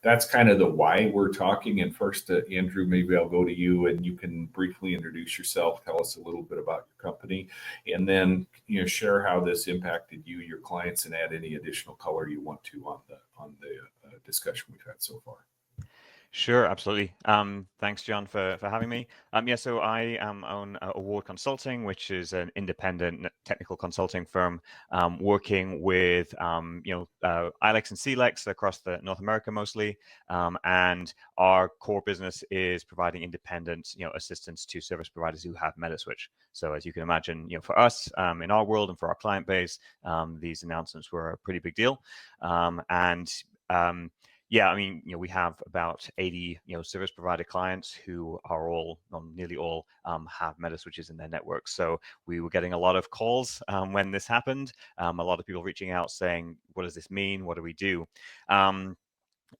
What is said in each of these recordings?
that's kind of the why we're talking. And first, Andrew, maybe I'll go to you and you can briefly introduce yourself, tell us a little bit about your company, and then share how this impacted you, your clients, and add any additional color you want to on the discussion we've had so far. Sure, absolutely. Thanks, John, for having me. Yeah, so I own Award Consulting, which is an independent technical consulting firm working with ILEX and CLEX across the North America mostly, and our core business is providing independent assistance to service providers who have Metaswitch. So as you can imagine, for us in our world and for our client base, these announcements were a pretty big deal, yeah, I mean, we have about 80, service provider clients who are all, nearly all, have Metaswitches in their networks. So we were getting a lot of calls when this happened. A lot of people reaching out saying, "What does this mean? What do we do?"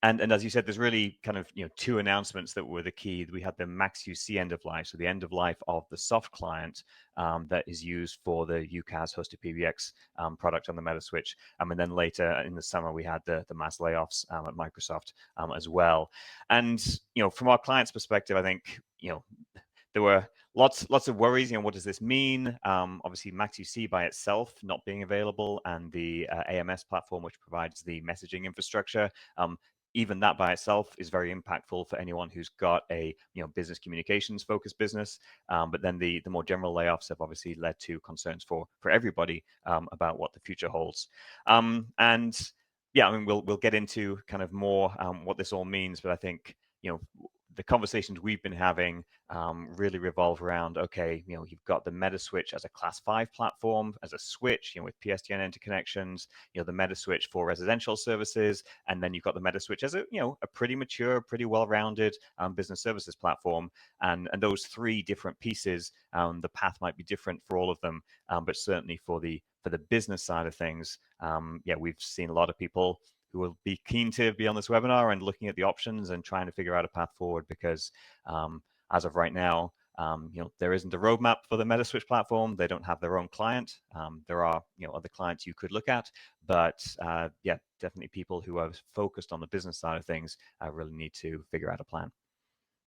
And as you said, there's really kind of two announcements that were the key. We had the MaX UC end of life, so the end of life of the soft client that is used for the UCaaS hosted PBX product on the Metaswitch. And then later in the summer, we had the mass layoffs at Microsoft as well. And from our clients' perspective, I think there were lots of worries. What does this mean? Obviously, MaX UC by itself not being available, and the AMS platform, which provides the messaging infrastructure. Even that by itself is very impactful for anyone who's got a business communications focused business. But then the more general layoffs have obviously led to concerns for everybody about what the future holds. And yeah, I mean we'll get into kind of more what this all means, but I think the conversations we've been having really revolve around, okay, you've got the Metaswitch as a Class 5 platform, as a switch, with PSTN interconnections, the Metaswitch for residential services, and then you've got the Metaswitch as a pretty mature, pretty well-rounded business services platform. And those three different pieces, the path might be different for all of them, but certainly for the business side of things, yeah, we've seen a lot of people who will be keen to be on this webinar and looking at the options and trying to figure out a path forward, because as of right now, there isn't a roadmap for the Metaswitch platform. They don't have their own client. There are other clients you could look at, but yeah, definitely people who are focused on the business side of things really need to figure out a plan.